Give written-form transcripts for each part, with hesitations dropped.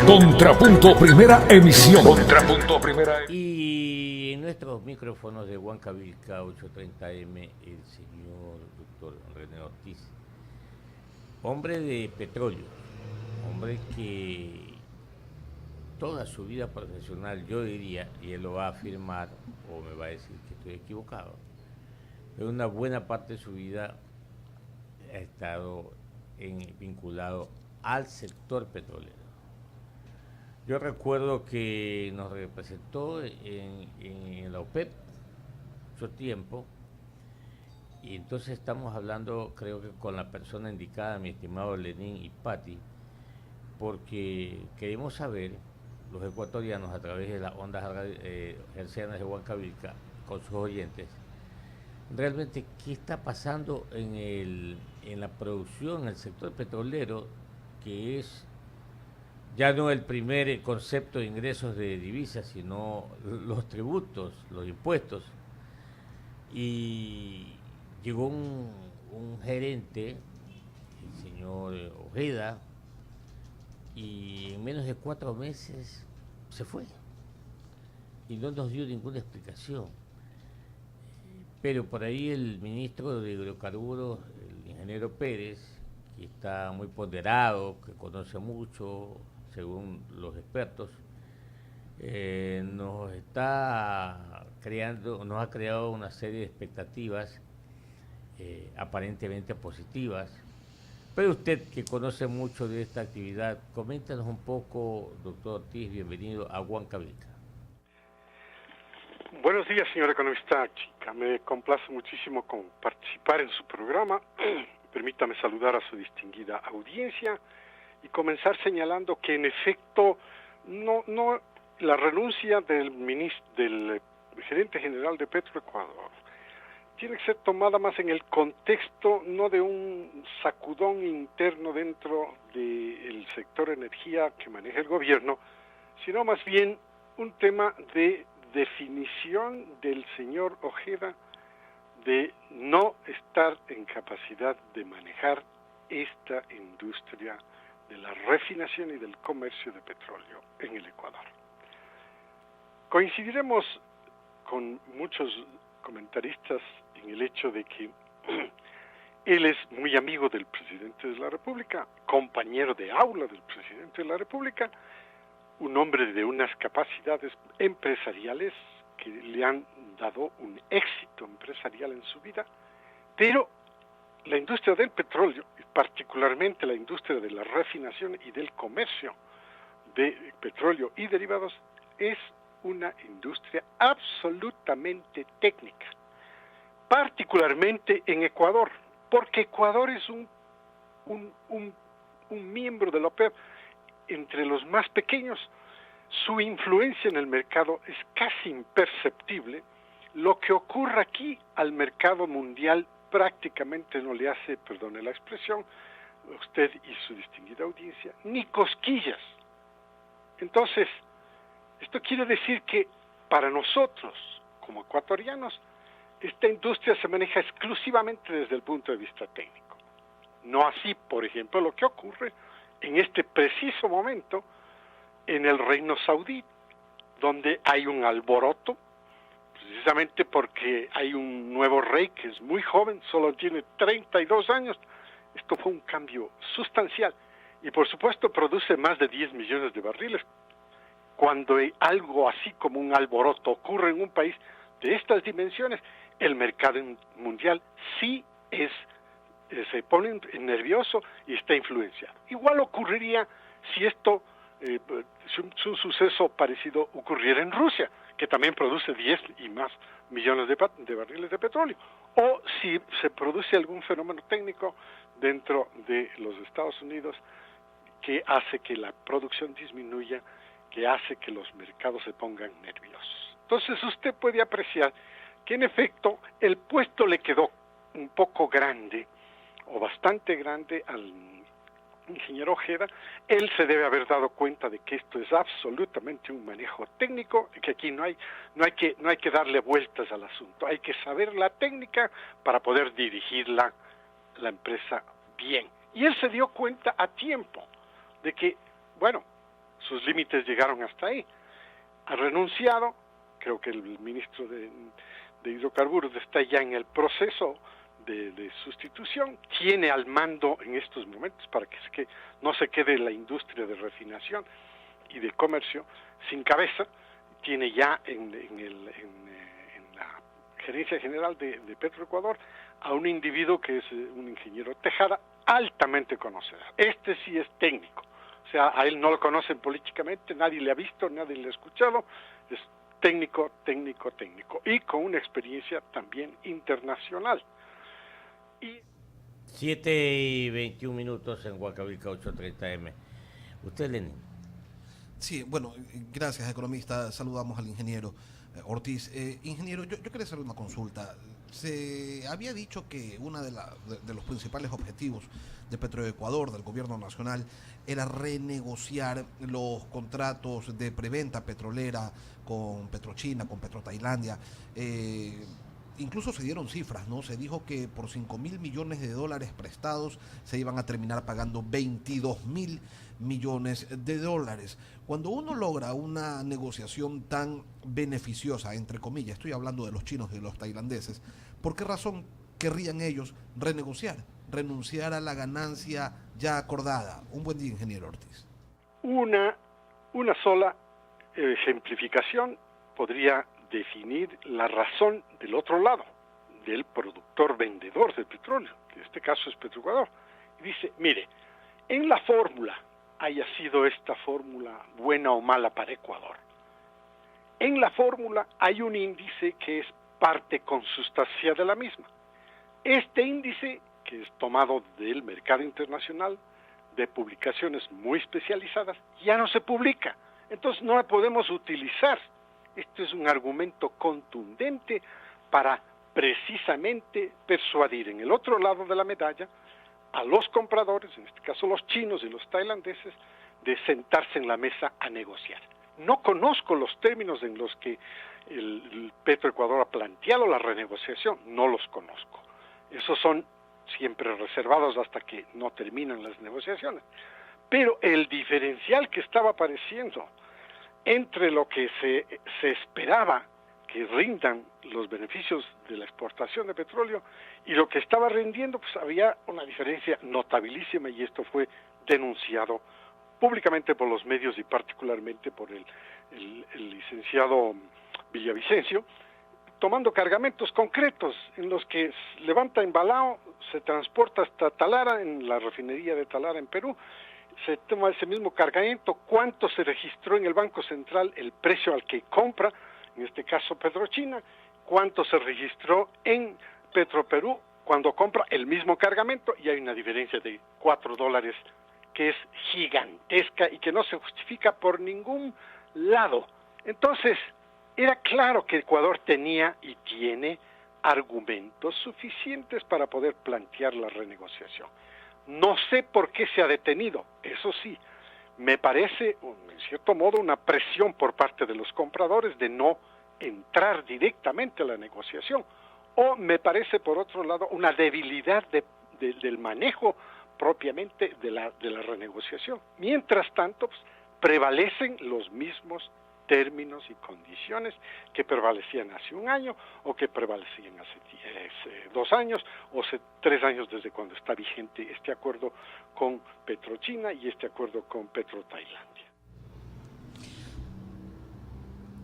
Contrapunto Primera Emisión. Contrapunto Primera Emisión. Y en nuestros micrófonos de Huancavilca 830M, el señor doctor René Ortiz, hombre de petróleo, hombre que toda su vida profesional, yo diría, y él lo va a afirmar o me va a decir que estoy equivocado, pero una buena parte de su vida ha estado vinculado al sector petrolero. Yo recuerdo que nos representó en la OPEP mucho tiempo, y entonces estamos hablando, creo que con la persona indicada, mi estimado Lenín y Patti, porque queremos saber, los ecuatorianos, a través de las ondas hercianas de Huancavilca, con sus oyentes, realmente qué está pasando en la producción, en el sector petrolero, que es ya no el primer concepto de ingresos de divisas, sino los tributos, los impuestos. Y llegó un gerente, el señor Ojeda, y en menos de 4 meses se fue. Y no nos dio ninguna explicación. Pero por ahí el ministro de Hidrocarburos, el ingeniero Pérez, que está muy ponderado, que conoce mucho, según los expertos, nos ha creado una serie de expectativas aparentemente positivas. Pero usted, que conoce mucho de esta actividad, coméntanos un poco, doctor Ortiz, bienvenido a Huancavilca. Buenos días, señor economista Chica. Me complace muchísimo con participar en su programa. Permítame saludar a su distinguida audiencia y comenzar señalando que, en efecto, no la renuncia del gerente general de Petroecuador tiene que ser tomada más en el contexto no de un sacudón interno dentro del sector energía que maneja el gobierno, sino más bien un tema de definición del señor Ojeda de no estar en capacidad de manejar esta industria de la refinación y del comercio de petróleo en el Ecuador. Coincidiremos con muchos comentaristas en el hecho de que él es muy amigo del presidente de la República, compañero de aula del presidente de la República, un hombre de unas capacidades empresariales que le han dado un éxito empresarial en su vida, pero la industria del petróleo, y particularmente la industria de la refinación y del comercio de petróleo y derivados, es una industria absolutamente técnica, particularmente en Ecuador, porque Ecuador es un miembro de la OPEP entre los más pequeños. Su influencia en el mercado es casi imperceptible. Lo que ocurre aquí al mercado mundial prácticamente no le hace, perdone la expresión, usted y su distinguida audiencia, ni cosquillas. Entonces, esto quiere decir que para nosotros, como ecuatorianos, esta industria se maneja exclusivamente desde el punto de vista técnico. No así, por ejemplo, lo que ocurre en este preciso momento en el Reino Saudí, donde hay un alboroto, precisamente porque hay un nuevo rey que es muy joven, solo tiene 32 años. Esto fue un cambio sustancial y, por supuesto, produce más de 10 millones de barriles. Cuando algo así como un alboroto ocurre en un país de estas dimensiones, el mercado mundial sí se pone nervioso y está influenciado. Igual ocurriría si un suceso parecido ocurriera en Rusia, que también produce 10 y más millones de barriles de petróleo, o si se produce algún fenómeno técnico dentro de los Estados Unidos que hace que la producción disminuya, que hace que los mercados se pongan nerviosos. Entonces usted puede apreciar que, en efecto, el puesto le quedó un poco grande o bastante grande al ingeniero Ojeda. Él se debe haber dado cuenta de que esto es absolutamente un manejo técnico, que aquí no hay que darle vueltas al asunto, hay que saber la técnica para poder dirigir la empresa bien. Y él se dio cuenta a tiempo de que, bueno, sus límites llegaron hasta ahí. Ha renunciado, creo que el ministro de Hidrocarburos está ya en el proceso de sustitución, tiene al mando en estos momentos para que no se quede la industria de refinación y de comercio sin cabeza, tiene ya en la gerencia general de Petroecuador a un individuo que es un ingeniero Tejada, altamente conocedor. Este sí es técnico, o sea, a él no lo conocen políticamente, nadie le ha visto, nadie le ha escuchado, es técnico, y con una experiencia también internacional. 7:21 en Huancavelica 8:30 AM. ¿Usted, Lenin? Sí, bueno, gracias, economista. Saludamos al ingeniero Ortiz. Ingeniero, yo quería hacer una consulta. Se había dicho que uno de los principales objetivos de Petroecuador, del gobierno nacional, era renegociar los contratos de preventa petrolera con Petrochina, con Petrotailandia. Incluso se dieron cifras, ¿no? Se dijo que por $5.000 millones prestados se iban a terminar pagando $22.000 millones. Cuando uno logra una negociación tan beneficiosa, entre comillas, estoy hablando de los chinos y de los tailandeses, ¿por qué razón querrían ellos renunciar a la ganancia ya acordada? Un buen día, ingeniero Ortiz. Una sola ejemplificación podría definir la razón del otro lado, del productor vendedor del petróleo, que en este caso es Petroecuador. Y dice, mire, en la fórmula, haya sido esta fórmula buena o mala para Ecuador, en la fórmula hay un índice que es parte consustancia de la misma. Este índice, que es tomado del mercado internacional, de publicaciones muy especializadas, ya no se publica. Entonces no la podemos utilizar. Esto es un argumento contundente para precisamente persuadir en el otro lado de la medalla a los compradores, en este caso los chinos y los tailandeses, de sentarse en la mesa a negociar. No conozco los términos en los que el Petroecuador ha planteado la renegociación, no los conozco. Esos son siempre reservados hasta que no terminan las negociaciones. Pero el diferencial que estaba apareciendo entre lo que se esperaba que rindan los beneficios de la exportación de petróleo y lo que estaba rindiendo, pues había una diferencia notabilísima, y esto fue denunciado públicamente por los medios y particularmente por el licenciado Villavicencio, tomando cargamentos concretos en los que levanta embalado, se transporta hasta Talara, en la refinería de Talara en Perú, se toma ese mismo cargamento, cuánto se registró en el Banco Central, el precio al que compra, en este caso Petrochina, cuánto se registró en Petroperú cuando compra el mismo cargamento, y hay una diferencia de $4 que es gigantesca y que no se justifica por ningún lado. Entonces, era claro que Ecuador tenía y tiene argumentos suficientes para poder plantear la renegociación. No sé por qué se ha detenido, eso sí, me parece, en cierto modo, una presión por parte de los compradores de no entrar directamente a la negociación, o me parece, por otro lado, una debilidad del manejo propiamente de la renegociación. Mientras tanto, pues, prevalecen los mismos términos y condiciones que prevalecían hace un año, o que prevalecían hace 2 años, o 3 años desde cuando está vigente este acuerdo con Petrochina y este acuerdo con Petrotailandia.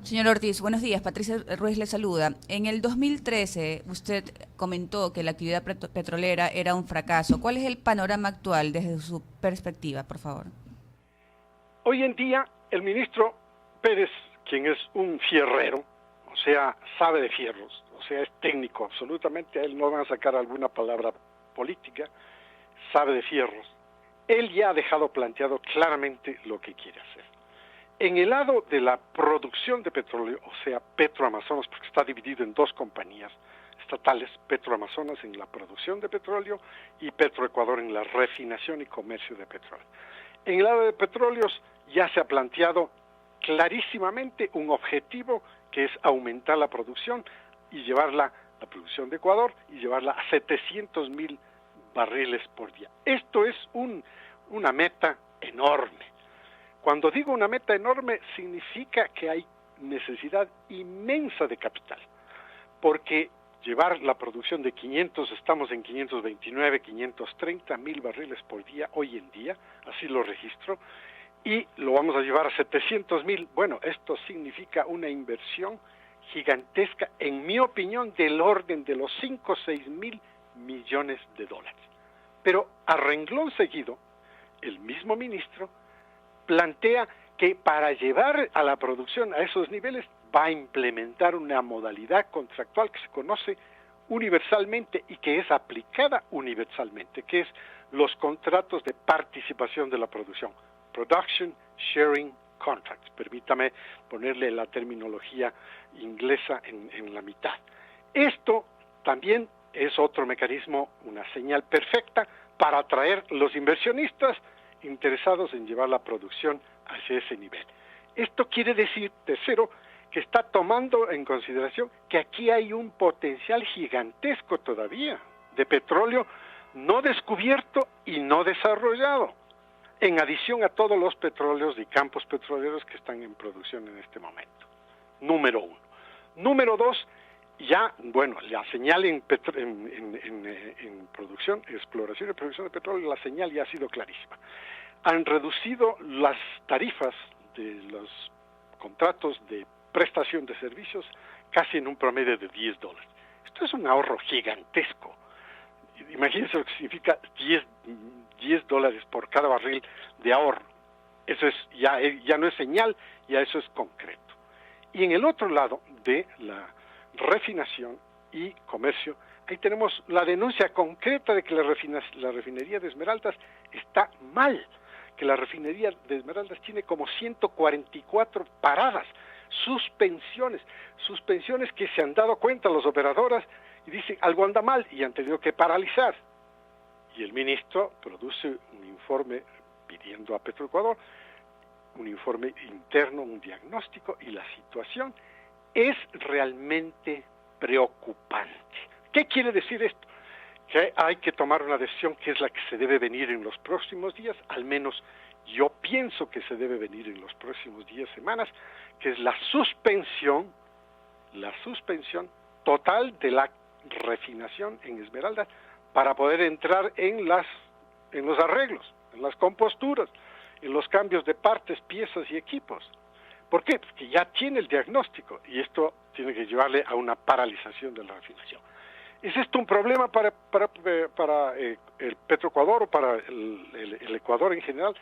Señor Ortiz, buenos días. Patricia Ruiz le saluda. En el 2013 usted comentó que la actividad petrolera era un fracaso. ¿Cuál es el panorama actual desde su perspectiva, por favor? Hoy en día, el ministro Pérez, quien es un fierrero, o sea, sabe de fierros, o sea, es técnico absolutamente, a él no van a sacar alguna palabra política, sabe de fierros. Él ya ha dejado planteado claramente lo que quiere hacer. En el lado de la producción de petróleo, o sea, Petroamazonas, porque está dividido en 2 compañías estatales, Petroamazonas en la producción de petróleo y Petroecuador en la refinación y comercio de petróleo. En el lado de petróleos ya se ha planteado clarísimamente un objetivo, que es aumentar la producción y llevarla, la producción de Ecuador, y llevarla a 700,000 barriles por día. Esto es una meta enorme. Cuando digo una meta enorme, significa que hay necesidad inmensa de capital, porque llevar la producción de 500, estamos en 529, 530 mil barriles por día hoy en día, así lo registro, y lo vamos a llevar a 700 mil. Bueno, esto significa una inversión gigantesca, en mi opinión, del orden de los 5 o 6 mil millones de dólares. Pero a renglón seguido, el mismo ministro plantea que para llevar a la producción a esos niveles va a implementar una modalidad contractual que se conoce universalmente y que es aplicada universalmente, que es los contratos de participación de la producción, Production Sharing Contracts. Permítame ponerle la terminología inglesa en la mitad. Esto también es otro mecanismo, una señal perfecta para atraer los inversionistas interesados en llevar la producción hacia ese nivel. Esto quiere decir, tercero, que está tomando en consideración que aquí hay un potencial gigantesco todavía de petróleo no descubierto y no desarrollado, en adición a todos los petróleos y campos petroleros que están en producción en este momento. Número uno. Número dos, ya, bueno, la señal en producción, exploración y producción de petróleo, la señal ya ha sido clarísima. Han reducido las tarifas de los contratos de prestación de servicios casi en un promedio de $10. Esto es un ahorro gigantesco. Imagínense lo que significa $10 por cada barril de ahorro. Eso es ya no es señal, ya eso es concreto. Y en el otro lado de la refinación y comercio, ahí tenemos la denuncia concreta de que la refinería de Esmeraldas está mal, que la refinería de Esmeraldas tiene como 144 paradas, suspensiones que se han dado cuenta las operadoras y dicen algo anda mal y han tenido que paralizar. Y el ministro produce un informe pidiendo a Petroecuador, un informe interno, un diagnóstico, y la situación es realmente preocupante. ¿Qué quiere decir esto? Que hay que tomar una decisión que es la que se debe venir en los próximos días, al menos yo pienso que se debe venir en los próximos días, semanas, que es la suspensión total de la refinación en Esmeraldas para poder entrar en los arreglos, en las composturas, en los cambios de partes, piezas y equipos. ¿Por qué? Porque ya tiene el diagnóstico y esto tiene que llevarle a una paralización de la refinación. ¿Es esto un problema para el Petroecuador o para el Ecuador en general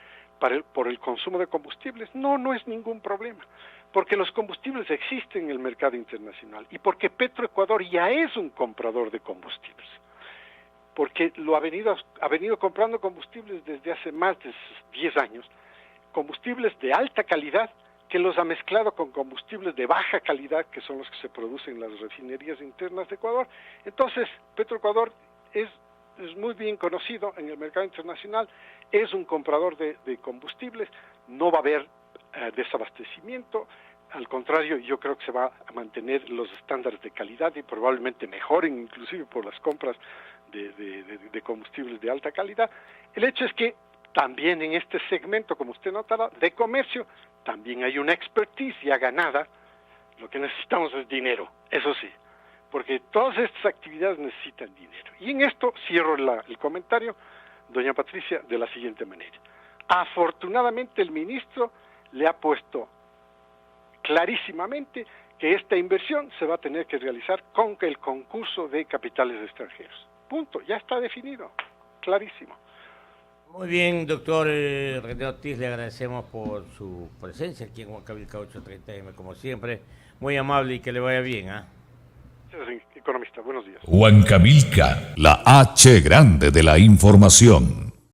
por el consumo de combustibles? No, no es ningún problema, porque los combustibles existen en el mercado internacional y porque Petroecuador ya es un comprador de combustibles, porque ha venido comprando combustibles desde hace más de 10 años, combustibles de alta calidad que los ha mezclado con combustibles de baja calidad, que son los que se producen en las refinerías internas de Ecuador. Entonces, Petroecuador es muy bien conocido en el mercado internacional, es un comprador de combustibles, no va a haber desabastecimiento, al contrario, yo creo que se va a mantener los estándares de calidad y probablemente mejoren inclusive por las compras de combustibles de alta calidad. El hecho es que también en este segmento, como usted notará, de comercio, también hay una expertise ya ganada. Lo que necesitamos es dinero, eso sí, porque todas estas actividades necesitan dinero. Y en esto cierro el comentario, doña Patricia, de la siguiente manera. Afortunadamente el ministro le ha puesto clarísimamente que esta inversión se va a tener que realizar con el concurso de capitales extranjeros. Punto, ya está definido, clarísimo. Muy bien, doctor René Ortiz, le agradecemos por su presencia aquí en Huancavilca 830M, como siempre. Muy amable y que le vaya bien. Economista, buenos días. Huancavilca, la H grande de la información.